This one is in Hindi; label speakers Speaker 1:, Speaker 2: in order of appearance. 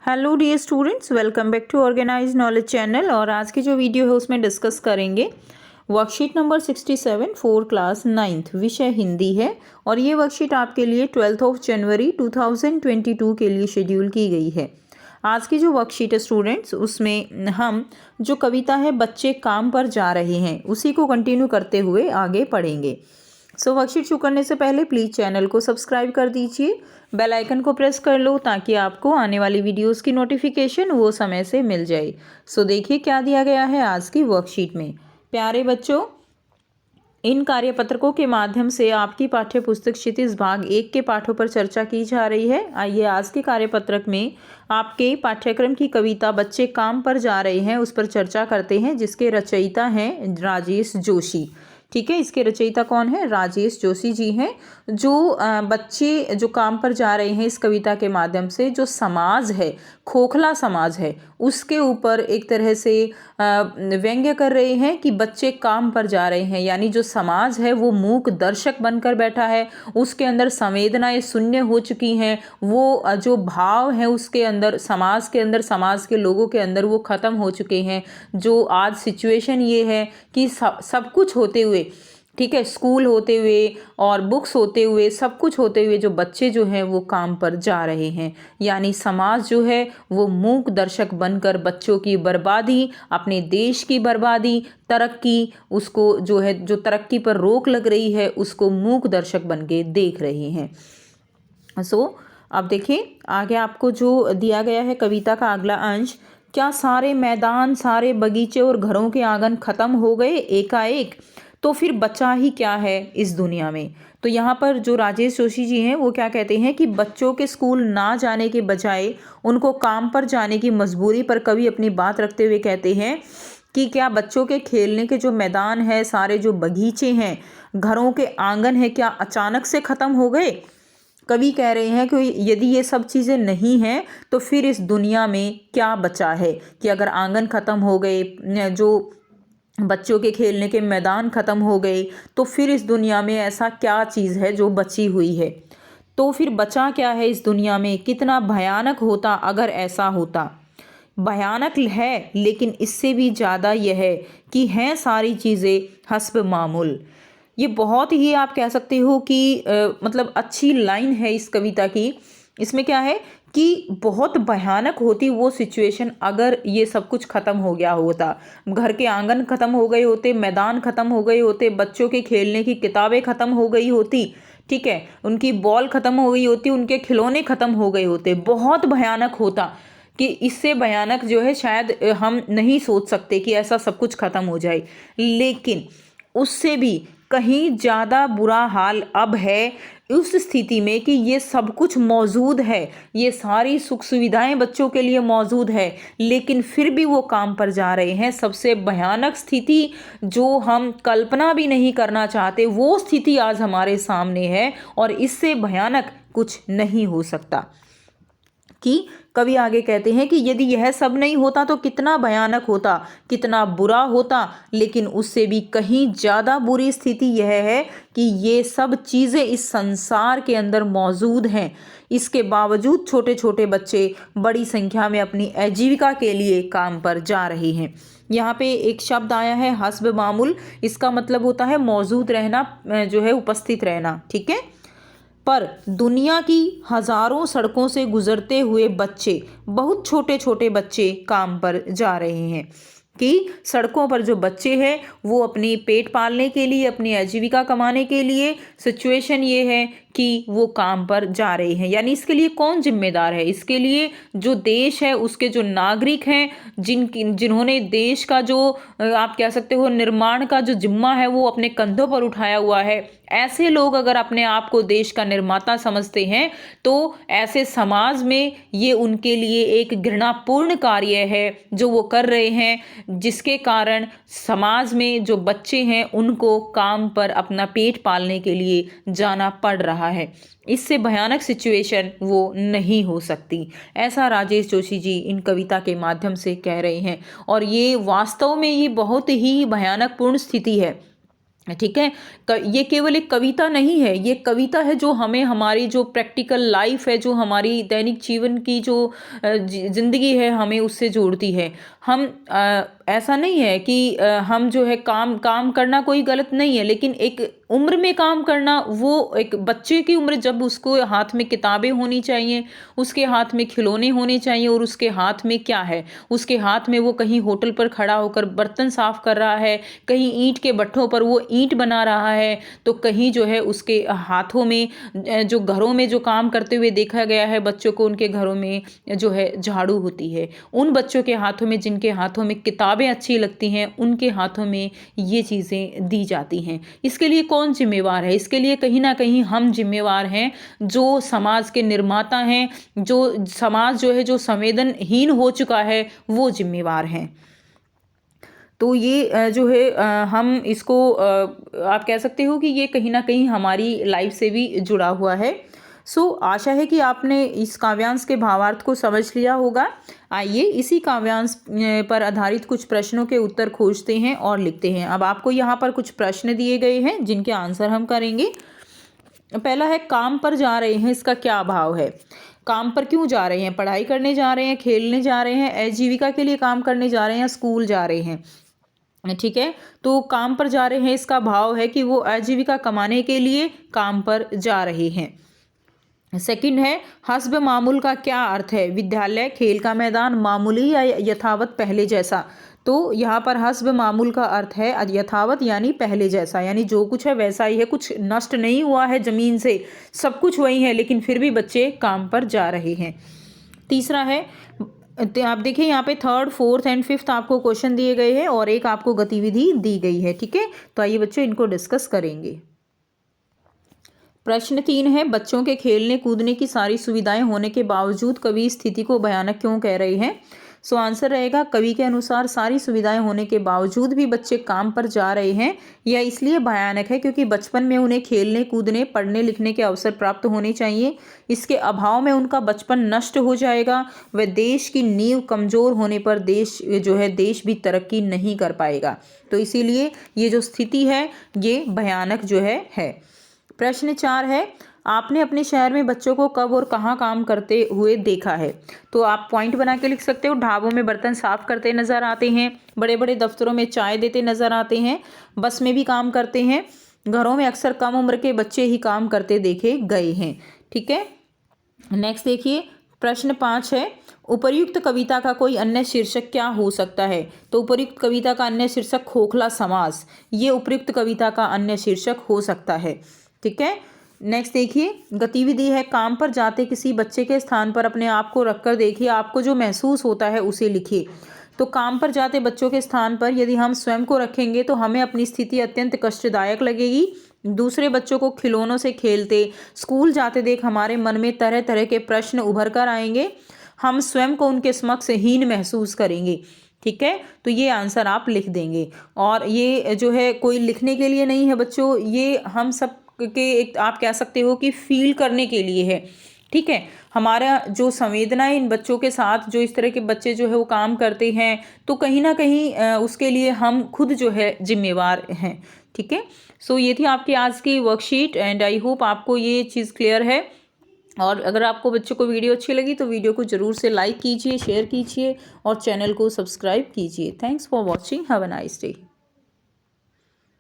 Speaker 1: Hello dear students, welcome back to organise knowledge channel. और आज की जो वीडियो है उसमें डिस्कस करेंगे worksheet number 67 for class 9th, विषय हिंदी है। और ये वर्कशीट आपके लिए 12 जनवरी 2022 के लिए शेड्यूल की गई है। आज की जो वर्कशीट है स्टूडेंट्स, उसमें हम जो कविता है बच्चे काम पर जा रहे हैं उसी को कंटिन्यू करते हुए आगे पढ़ेंगे। वर्कशीट शुरू करने से पहले प्लीज़ चैनल को सब्सक्राइब कर दीजिए, बेल आइकन को प्रेस कर लो ताकि आपको आने वाली वीडियोस की नोटिफिकेशन वो समय से मिल जाए। देखिए क्या दिया गया है आज की वर्कशीट में। प्यारे बच्चों, इन कार्यपत्रकों के माध्यम से आपकी पाठ्य पुस्तक क्षितिज भाग 1 के पाठों पर चर्चा की जा रही है। आइए आज के कार्यपत्रक में आपके पाठ्यक्रम की कविता बच्चे काम पर जा रहे हैं उस पर चर्चा करते हैं, जिसके रचयिता हैं राजेश जोशी। ठीक है, इसके रचयिता कौन है? राजेश जोशी जी हैं। जो बच्चे जो काम पर जा रहे हैं इस कविता के माध्यम से जो समाज है, खोखला समाज है, उसके ऊपर एक तरह से व्यंग्य कर रहे हैं कि बच्चे काम पर जा रहे हैं। यानी जो समाज है वो मूक दर्शक बनकर बैठा है, उसके अंदर संवेदनाएं शून्य हो चुकी हैं, वो जो भाव है उसके अंदर समाज के लोगों के अंदर वो ख़त्म हो चुके हैं। जो आज सिचुएशन ये है कि सब कुछ होते हुए, ठीक है, स्कूल होते हुए और बुक्स होते हुए, सब कुछ होते हुए जो बच्चे जो हैं वो काम पर जा रहे हैं। यानी समाज जो है वो मूक दर्शक बनकर बच्चों की बर्बादी, अपने देश की बर्बादी, तरक्की, उसको जो है जो तरक्की पर रोक लग रही है उसको मूक दर्शक बन के देख रहे हैं। अब देखिए आगे आपको जो दिया गया है कविता का अगला अंश। क्या सारे मैदान, सारे बगीचे और घरों के आंगन खत्म हो गए एकाएक? तो फिर बचा ही क्या है इस दुनिया में? तो यहाँ पर जो राजेश जोशी जी हैं वो क्या कहते हैं कि बच्चों के स्कूल ना जाने के बजाय उनको काम पर जाने की मजबूरी पर कवि अपनी बात रखते हुए कहते हैं कि क्या बच्चों के खेलने के जो मैदान है, सारे जो बगीचे हैं, घरों के आंगन है, क्या अचानक से ख़त्म हो गए? कवि कह रहे हैं कि यदि ये सब चीज़ें नहीं हैं तो फिर इस दुनिया में क्या बचा है? कि अगर आंगन ख़त्म हो गए, जो बच्चों के खेलने के मैदान ख़त्म हो गए, तो फिर इस दुनिया में ऐसा क्या चीज़ है जो बची हुई है? तो फिर बचा क्या है इस दुनिया में? कितना भयानक होता अगर ऐसा होता। भयानक है, लेकिन इससे भी ज़्यादा यह है कि हैं सारी चीज़ें हस्ब मामूल। ये बहुत ही आप कह सकते हो कि मतलब अच्छी लाइन है इस कविता की। इसमें क्या है कि बहुत भयानक होती वो सिचुएशन अगर ये सब कुछ ख़त्म हो गया होता। घर के आंगन ख़त्म हो गए होते, मैदान ख़त्म हो गए होते, बच्चों के खेलने की किताबें ख़त्म हो गई होती, ठीक है, उनकी बॉल ख़त्म हो गई होती, उनके खिलौने ख़त्म हो गए होते। बहुत भयानक होता कि इससे भयानक जो है शायद हम नहीं सोच सकते कि ऐसा सब कुछ ख़त्म हो जाए। लेकिन उससे भी कहीं ज़्यादा बुरा हाल अब है उस स्थिति में कि ये सब कुछ मौजूद है, ये सारी सुख सुविधाएं बच्चों के लिए मौजूद है, लेकिन फिर भी वो काम पर जा रहे हैं। सबसे भयानक स्थिति जो हम कल्पना भी नहीं करना चाहते वो स्थिति आज हमारे सामने है, और इससे भयानक कुछ नहीं हो सकता। कि कवि आगे कहते हैं कि यदि यह सब नहीं होता तो कितना भयानक होता, कितना बुरा होता। लेकिन उससे भी कहीं ज़्यादा बुरी स्थिति यह है कि ये सब चीज़ें इस संसार के अंदर मौजूद हैं, इसके बावजूद छोटे छोटे बच्चे बड़ी संख्या में अपनी आजीविका के लिए काम पर जा रहे हैं। यहाँ पे एक शब्द आया है हस्ब मामूल, इसका मतलब होता है मौजूद रहना, जो है उपस्थित रहना, ठीक है। पर दुनिया की हजारों सड़कों से गुजरते हुए बच्चे, बहुत छोटे छोटे बच्चे काम पर जा रहे हैं। कि सड़कों पर जो बच्चे हैं वो अपनी पेट पालने के लिए, अपनी आजीविका कमाने के लिए, सिचुएशन ये है कि वो काम पर जा रहे हैं। यानी इसके लिए कौन जिम्मेदार है? इसके लिए जो देश है उसके जो नागरिक हैं, जिन्होंने देश का जो आप कह सकते हो निर्माण का जो जिम्मा है वो अपने कंधों पर उठाया हुआ है। ऐसे लोग अगर अपने आप को देश का निर्माता समझते हैं तो ऐसे समाज में ये उनके लिए एक घृणापूर्ण कार्य है जो वो कर रहे हैं, जिसके कारण समाज में जो बच्चे हैं उनको काम पर अपना पेट पालने के लिए जाना पड़ रहा है। इससे भयानक सिचुएशन वो नहीं हो सकती, ऐसा राजेश जोशी जी इन कविता के माध्यम से कह रहे हैं। और ये वास्तव में ये बहुत ही भयानक पूर्ण स्थिति है ठीक है। ये केवल एक कविता नहीं है, ये कविता है जो हमें हमारी जो प्रैक्टिकल लाइफ है, जो हमारी दैनिक जीवन की जो ज़िंदगी है, हमें उससे जोड़ती है। हम ऐसा नहीं है कि हम जो है काम काम करना कोई गलत नहीं है, लेकिन एक उम्र में काम करना, वो एक बच्चे की उम्र, जब उसको हाथ में किताबें होनी चाहिए, उसके हाथ में खिलौने होने चाहिए, और उसके हाथ में क्या है, उसके हाथ में वो कहीं होटल पर खड़ा होकर बर्तन साफ कर रहा है, कहीं ईंट के भट्ठों पर वो ईंट बना रहा है, तो कहीं जो है उसके हाथों में जो घरों में जो काम करते हुए देखा गया है बच्चों को, उनके घरों में जो है झाड़ू होती है। उन बच्चों के हाथों में जिनके हाथों में किताबें अच्छी लगती हैं, उनके हाथों में ये चीज़ें दी जाती हैं। इसके लिए कौन जिम्मेवार है? इसके लिए कहीं ना कहीं हम जिम्मेवार हैं, जो समाज के निर्माता हैं, जो समाज जो है जो संवेदनहीन हो चुका है, वो जिम्मेवार हैं। तो ये जो है हम इसको आप कह सकते हो कि ये कहीं ना कहीं हमारी लाइफ से भी जुड़ा हुआ है। आशा है कि आपने इस काव्यांश के भावार्थ को समझ लिया होगा। आइए इसी काव्यांश पर आधारित कुछ प्रश्नों के उत्तर खोजते हैं और लिखते हैं। अब आपको यहाँ पर कुछ प्रश्न दिए गए हैं जिनके आंसर हम करेंगे। पहला है, काम पर जा रहे हैं, इसका क्या भाव है? काम पर क्यों जा रहे हैं? पढ़ाई करने जा रहे हैं, खेलने जा रहे हैं, आजीविका के लिए काम करने जा रहे हैं, या स्कूल जा रहे हैं? ठीक है, तो काम पर जा रहे हैं, इसका भाव है कि वो आजीविका कमाने के लिए काम पर जा रहे हैं। सेकंड है, हस्ब मामूल का क्या अर्थ है? विद्यालय, खेल का मैदान, मामूली या यथावत पहले जैसा? तो यहाँ पर हस्ब मामूल का अर्थ है यथावत, यानी पहले जैसा, यानी जो कुछ है वैसा ही है, कुछ नष्ट नहीं हुआ है जमीन से, सब कुछ वही है, लेकिन फिर भी बच्चे काम पर जा रहे हैं। तीसरा है, आप देखिए यहाँ पे थर्ड, फोर्थ एंड फिफ्थ आपको क्वेश्चन दिए गए हैं और एक आपको गतिविधि दी गई है। ठीक है, तो आइए बच्चों इनको डिस्कस करेंगे। प्रश्न 3 है, बच्चों के खेलने कूदने की सारी सुविधाएं होने के बावजूद कवि स्थिति को भयानक क्यों कह रहे हैं? आंसर रहेगा, कवि के अनुसार सारी सुविधाएं होने के बावजूद भी बच्चे काम पर जा रहे हैं, यह इसलिए भयानक है क्योंकि बचपन में उन्हें खेलने कूदने पढ़ने लिखने के अवसर प्राप्त होने चाहिए। इसके अभाव में उनका बचपन नष्ट हो जाएगा। वह देश की नींव कमजोर होने पर देश भी तरक्की नहीं कर पाएगा। तो इसीलिए ये जो स्थिति है ये भयानक जो है। प्रश्न 4 है, आपने अपने शहर में बच्चों को कब और कहाँ काम करते हुए देखा है? तो आप पॉइंट बना के लिख सकते हो। ढाबों में बर्तन साफ करते नजर आते हैं, बड़े बड़े दफ्तरों में चाय देते नजर आते हैं, बस में भी काम करते हैं, घरों में अक्सर कम उम्र के बच्चे ही काम करते देखे गए हैं। ठीक है, नेक्स्ट देखिए, प्रश्न 5 है, उपर्युक्त कविता का कोई अन्य शीर्षक क्या हो सकता है? तो उपर्युक्त कविता का अन्य शीर्षक खोखला समास, ये उपर्युक्त कविता का अन्य शीर्षक हो सकता है। ठीक है, नेक्स्ट देखिए, गतिविधि है, काम पर जाते किसी बच्चे के स्थान पर अपने आप को रखकर देखिए, आपको जो महसूस होता है उसे लिखिए। तो काम पर जाते बच्चों के स्थान पर यदि हम स्वयं को रखेंगे तो हमें अपनी स्थिति अत्यंत कष्टदायक लगेगी। दूसरे बच्चों को खिलौनों से खेलते, स्कूल जाते देख हमारे मन में तरह तरह के प्रश्न उभर कर आएंगे, हम स्वयं को उनके समक्ष हीन महसूस करेंगे। ठीक है, तो ये आंसर आप लिख देंगे। और ये जो है कोई लिखने के लिए नहीं है बच्चों, ये हम सब के एक आप कह सकते हो कि फील करने के लिए है। ठीक है, हमारा जो संवेदनाएं इन बच्चों के साथ, जो इस तरह के बच्चे जो है वो काम करते हैं, तो कहीं ना कहीं उसके लिए हम खुद जो है जिम्मेवार हैं। ठीक है, ये थी आपकी आज की वर्कशीट एंड आई होप आपको ये चीज़ क्लियर है। और अगर आपको बच्चों को वीडियो अच्छी लगी तो वीडियो को ज़रूर से लाइक कीजिए, शेयर कीजिए और चैनल को सब्सक्राइब कीजिए। Thanks for watching, have a nice day.